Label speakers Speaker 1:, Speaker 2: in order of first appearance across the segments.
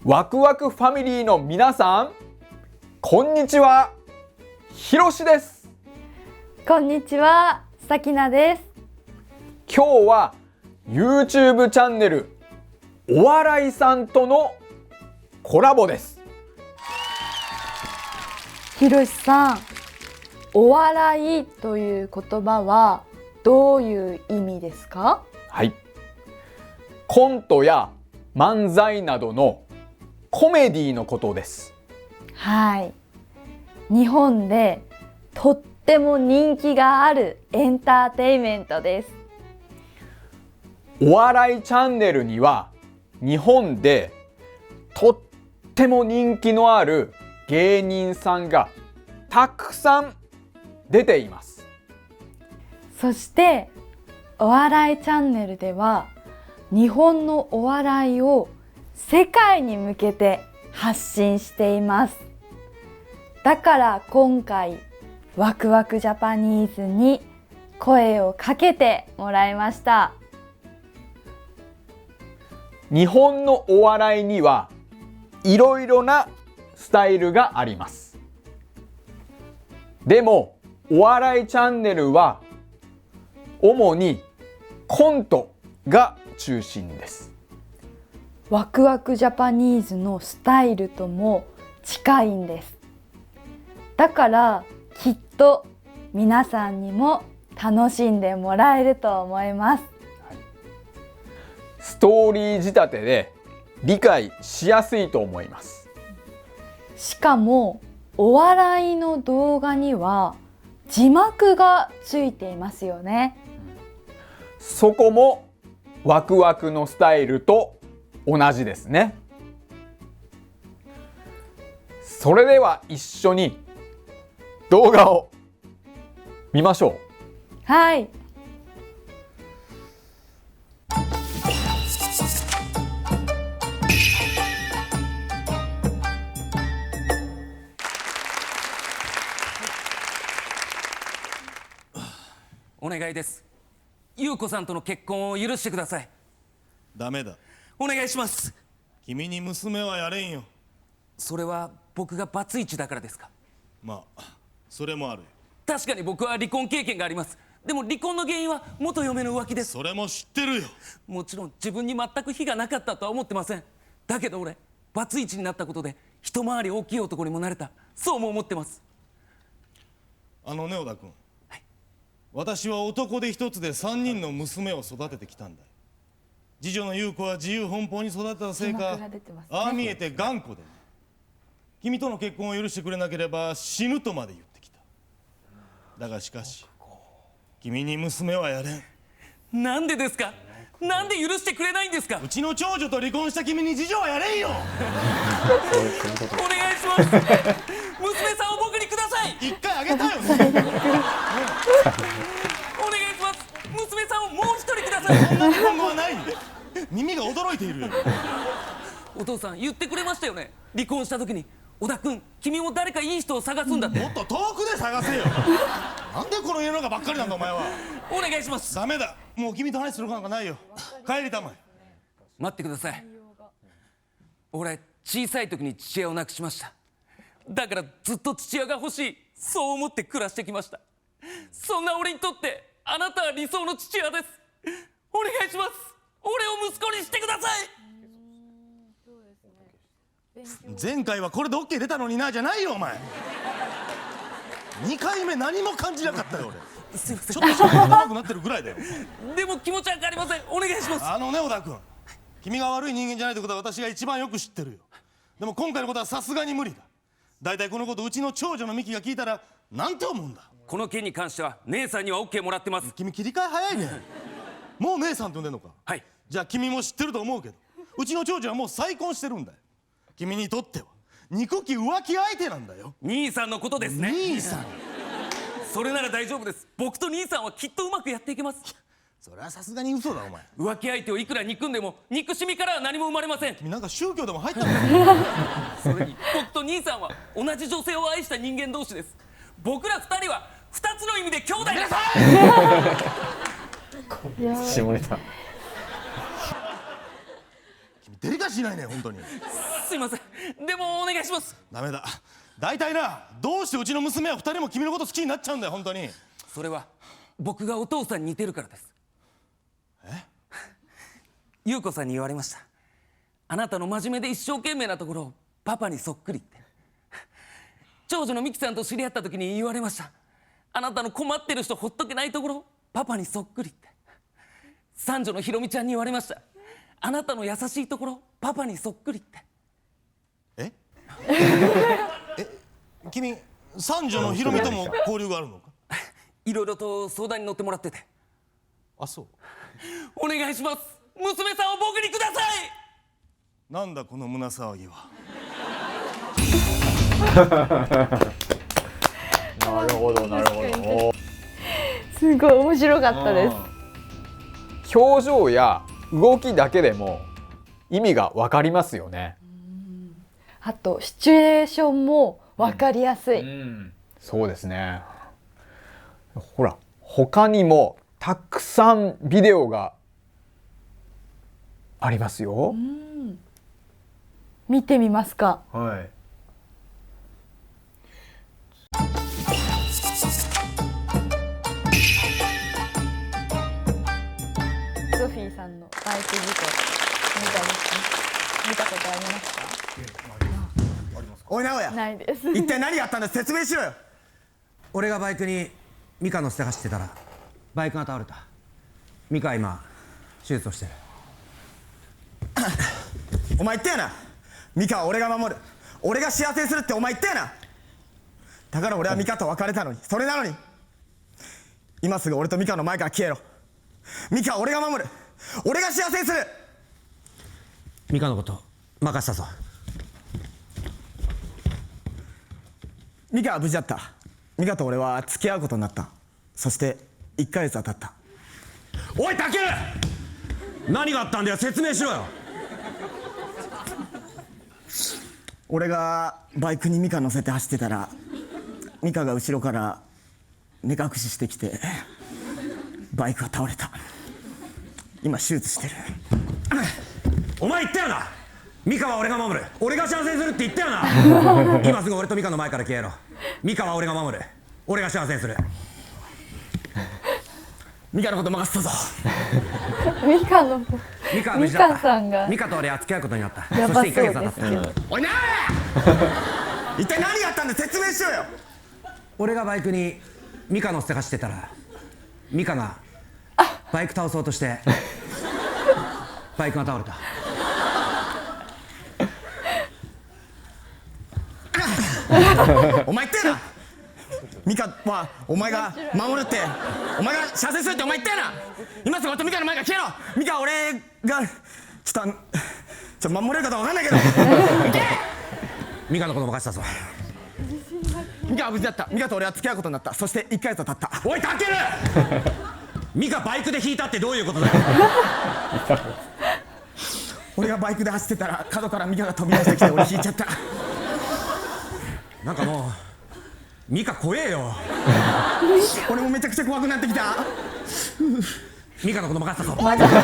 Speaker 1: ワクワクファミリーの皆さん、こんにちは。ひろしです。
Speaker 2: こんにちは、さきなです。
Speaker 1: 今日は YouTube チャンネルお笑いさんとのコラボです。
Speaker 2: ひろしさん、お笑いという言葉はどういう意味ですか？
Speaker 1: はい。コントや漫才などのコメディのことです。
Speaker 2: はい。日本でとっても人気があるエンターテインメントです。
Speaker 1: お笑いチャンネルには日本でとっても人気のある芸人さんがたくさん出ています。
Speaker 2: そしてお笑いチャンネルでは日本のお笑いを世界に向けて発信しています。だから今回ワクワクジャパニーズに声をかけてもらいました。
Speaker 1: 日本のお笑いにはいろいろなスタイルがあります。でもお笑いチャンネルは主にコントが中心です。
Speaker 2: ワクワクジャパニーズのスタイルとも近いんです。だからきっと皆さんにも楽しんでもらえると思います。
Speaker 1: ストーリー仕立てで理解しやすいと思います。
Speaker 2: しかもお笑いの動画には字幕がついていますよね。
Speaker 1: そこもワクワクのスタイルと同じですね。それでは一緒に動画を見ましょう。
Speaker 2: はい。
Speaker 3: お願いです。優子さんとの結婚を許してください。
Speaker 4: ダメだ。
Speaker 3: お願いします。
Speaker 4: 君に娘はやれんよ。
Speaker 3: それは僕がバツイチだからですか？
Speaker 4: まあそれもあるよ。
Speaker 3: 確かに僕は離婚経験があります。でも離婚の原因は元嫁の浮気です。
Speaker 4: それも知ってるよ。
Speaker 3: もちろん自分に全く非がなかったとは思ってません。だけど俺バツイチになったことで一回り大きい男にもなれた、そうも思ってます。
Speaker 4: 小田君、私は男で一つで3人の娘を育ててきたんだ。次女の優子は自由奔放に育てたせいか、ああ見えて頑固でね。君との結婚を許してくれなければ死ぬとまで言ってきた。だがしかし君に娘はやれん。
Speaker 3: なんでですか？なんで許してくれないんですか？
Speaker 4: うちの長女と離婚した君に次女はやれんよ。
Speaker 3: お願いします。娘さんを僕にください。
Speaker 4: 一回あげたよね。
Speaker 3: お願いします。娘さんをもう一人ください。
Speaker 4: そんな日本語はない。耳が驚いているよ。
Speaker 3: お父さん言ってくれましたよね。離婚した時に小田君、君も誰かいい人を探すんだって。
Speaker 4: もっと遠くで探せよ。なんでこの家の中ばっかりなんだお前は。
Speaker 3: お願いします。
Speaker 4: ダメだ。もう君と話することなんかないよ。帰りたまえ。
Speaker 3: 待ってください。俺小さい時に父親を亡くしました。だからずっと父親が欲しい、そう思って暮らしてきました。そんな俺にとってあなたは理想の父親です。お願いします。俺を息子にしてください。
Speaker 4: 前回はこれで OK 出たのになじゃないよお前。2回目何も感じなかったよ俺。
Speaker 3: すいません。
Speaker 4: ちょっとしか長くなってるぐらいだよ。
Speaker 3: でも気持ちは変わりません。お願いします。
Speaker 4: 小田君、君が悪い人間じゃないってことは私が一番よく知ってるよ。でも今回のことはさすがに無理だ。だいたいこのことうちの長女のミキが聞いたらなんて思うんだ。
Speaker 3: この件に関しては姉さんには OK もらってます。
Speaker 4: 君切り替え早いね。もう姉さんって呼んでんのか。
Speaker 3: はい。
Speaker 4: じゃあ君も知ってると思うけど、うちの長女はもう再婚してるんだよ。君にとっては憎き浮気相手なんだよ。
Speaker 3: 兄さんのことですね。
Speaker 4: 兄さん。
Speaker 3: それなら大丈夫です。僕と兄さんはきっとうまくやっていけます。
Speaker 4: それはさすがに嘘だお前。
Speaker 3: 浮気相手をいくら憎んでも憎しみからは何も生まれません。
Speaker 4: 君なんか宗教でも入ったんだよ。
Speaker 3: それに僕と兄さんは同じ女性を愛した人間同士です。僕ら2人は2つの意味で兄弟です。
Speaker 1: 下ネタ。
Speaker 4: 君デリカシーないね本当に。
Speaker 3: すいません、でもお願いします。
Speaker 4: ダメだ。大体な、どうしてうちの娘は2人も君のこと好きになっちゃうんだよ、本当に。
Speaker 3: それは僕がお父さんに似てるからです。優子さんに言われました。あなたの真面目で一生懸命なところパパにそっくりって。長女の美樹さんと知り合った時に言われました。あなたの困ってる人ほっとけないところパパにそっくりって。三女のひろみちゃんに言われました。あなたの優しいところパパにそっくりって。
Speaker 4: え君、三女のひろみとも交流があるのか？
Speaker 3: いろいろと相談に乗ってもらってて。
Speaker 4: あ、そう。
Speaker 3: お願いします、娘さんを僕にください。
Speaker 4: なんだこの胸騒ぎは。
Speaker 1: なるほどなるほど。
Speaker 2: すごい面白かったです。
Speaker 1: 表情や動きだけでも意味がわかりますよね。
Speaker 2: あとシチュエーションもわかりやすい。
Speaker 1: そうですね。ほら、他にもたくさんビデオがありますよ。
Speaker 2: 見てみますか。
Speaker 1: はい。
Speaker 2: ソフィーさんのバイク事故見たことありますか？
Speaker 5: おい直哉、
Speaker 2: ないです。
Speaker 5: 一体何があったんだ、説明しろよ。
Speaker 6: 俺がバイクにミカ乗せて走ってたらバイクが倒れた。ミカは今手術をしてる。
Speaker 5: お前言ったよな、ミカは俺が守る、俺が幸せにするってお前言ったよな。だから俺はミカと別れたのに、それなのに今すぐ俺とミカの前から消えろ。ミカは俺が守る、俺が幸せにする。
Speaker 6: ミカのこと任したぞ。
Speaker 5: ミカは無事だった。ミカと俺は付き合うことになった。そして1ヶ月は経った。
Speaker 6: おいタケル、何があったんだよ、説明しろよ。
Speaker 5: 俺がバイクにミカ乗せて走ってたら、ミカが後ろから目隠ししてきてバイクが倒れた。今手術してる。
Speaker 6: お前言ったよな、ミカは俺が守る、俺が幸せにするって言ったよな。今すぐ俺とミカの前から消えろ。ミカは俺が守る、俺が幸せにする。
Speaker 5: ミカのこと任せたぞ。
Speaker 2: ミカの
Speaker 6: ミカは無事だった。
Speaker 2: ミカさんが
Speaker 6: ミカと俺は付き合うことになった。
Speaker 2: やば
Speaker 6: そして1ヶ月は経
Speaker 2: そう
Speaker 6: った。
Speaker 5: おいなー一体何があったんだ、説明しろよ。
Speaker 6: 俺がバイクにミカ乗せて走ってたら、ミカがバイク倒そうとしてバイクが倒れた。
Speaker 5: お前言ったよな、ミカはお前が守るって、お前が幸せにするってお前言ったよな。今すぐ俺とミカの前から消えろ。ミカは俺がちょっと守れるかどうか分かんないけど
Speaker 6: ミカのこと任せたぞ。
Speaker 5: ミカは無事だった。ミカと俺は付き合うことになった。そして1ヶ月は経った。
Speaker 6: おいタケルミカバイクで引いたってどういうことだよ。
Speaker 5: 俺がバイクで走ってたら角からミカが飛び出してきて俺引いちゃった。
Speaker 6: なんかもうミカ怖えよ。
Speaker 5: 俺もめちゃくちゃ怖くなってきた。
Speaker 6: ミカのこと任せたぞ。
Speaker 5: お前のバカだ。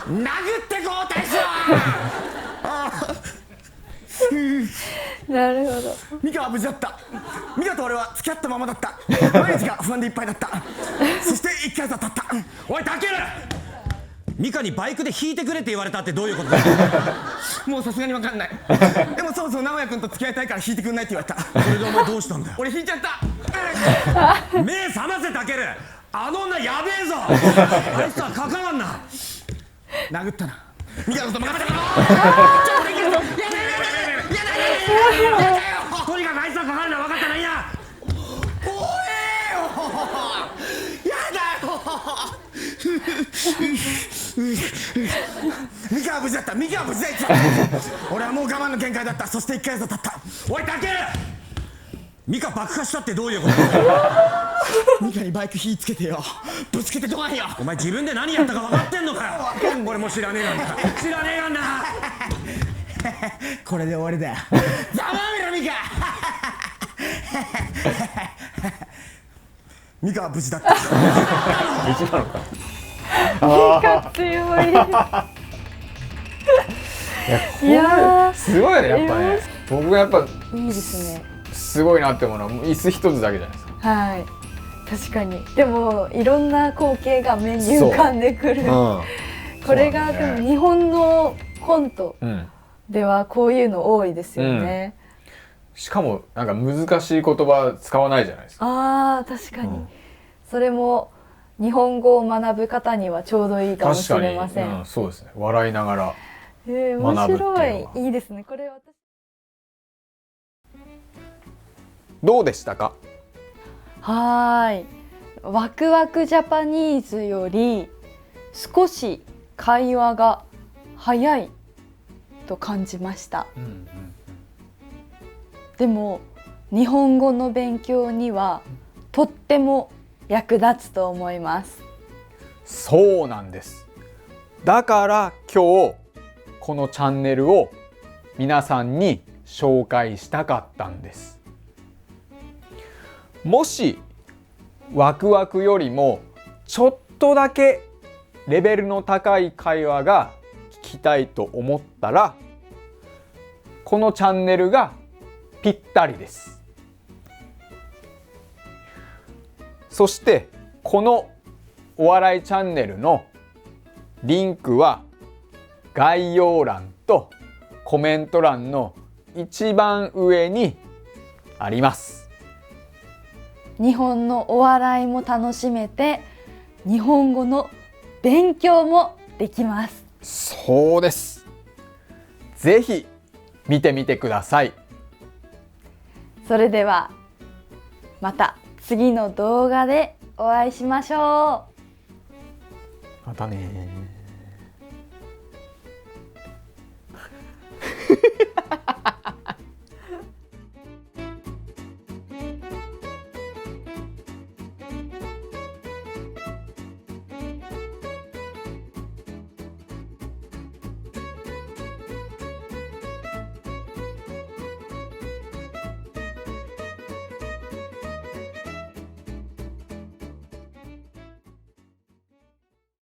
Speaker 5: 殴ってこう大将。
Speaker 2: なるほど。
Speaker 5: ミカは無事だった。ミカと俺は付き合ったままだった。毎日が不安でいっぱいだった。そして1ヶ月は経った。
Speaker 6: おいタケル、ミカにバイクで引いてくれって言われたってどういうことだよ。
Speaker 5: もうさすがに分かんない。でもそろそろ直哉君と付き合いたいから引いてくんないって言われた。
Speaker 6: それでお前どうしたんだよ。
Speaker 5: 俺引いちゃった。
Speaker 6: 目覚ませタケル、あの女やべえぞ。あいつは関わんな。
Speaker 5: 殴ったな。ミカのこと任せたから。
Speaker 6: とにかくあいつは関わんな、分かったな。いいな。
Speaker 5: 怖えよ。やだよ。ミカは無事だった。ミカは無事だ。俺はもう我慢の限界だった。そして1ヶ月は経った。
Speaker 6: おいタケル、ミカ爆破したってどういうことだよ。
Speaker 5: ミカにバイク火つけてよ、ぶつけてどないよ。
Speaker 6: お前自分で何やったか分かってんのかよ。俺も知らねえがんな、知らねえがんな。
Speaker 5: これで終わりだよ。ざまみろミカ。ミカは無事だった。
Speaker 2: ミカ強い。いや
Speaker 1: すごいねやっぱね。僕がやっぱ
Speaker 2: ー、いいですね。
Speaker 1: すごいなって思うのは椅子一つだけじゃないですか。
Speaker 2: はい。確かに。でもいろんな光景が目に浮かんでくる。これが、でも日本のコントではこういうの多いですよね。
Speaker 1: しかもなんか難しい言葉使わないじゃないですか。
Speaker 2: ああ、確かに。それも日本語を学ぶ方にはちょうどいいかもしれません。
Speaker 1: そうですね。笑いながら
Speaker 2: 面
Speaker 1: 学ぶっていうのは
Speaker 2: 白い。いいですね。これ私。
Speaker 1: どうでしたか？
Speaker 2: はーい。ワクワクジャパニーズより少し会話が早いと感じました。でも日本語の勉強にはとっても役立つと思います。
Speaker 1: そうなんです。だから今日このチャンネルを皆さんに紹介したかったんです。もしワクワクよりもちょっとだけレベルの高い会話が聞きたいと思ったら、このチャンネルがぴったりです。そしてこのお笑いチャンネルのリンクは概要欄とコメント欄の一番上にあります。
Speaker 2: 日本のお笑いも楽しめて、日本語の勉強もできます。
Speaker 1: そうです。ぜひ見てみてください。
Speaker 2: それではまた次の動画でお会いしましょう。
Speaker 1: またね。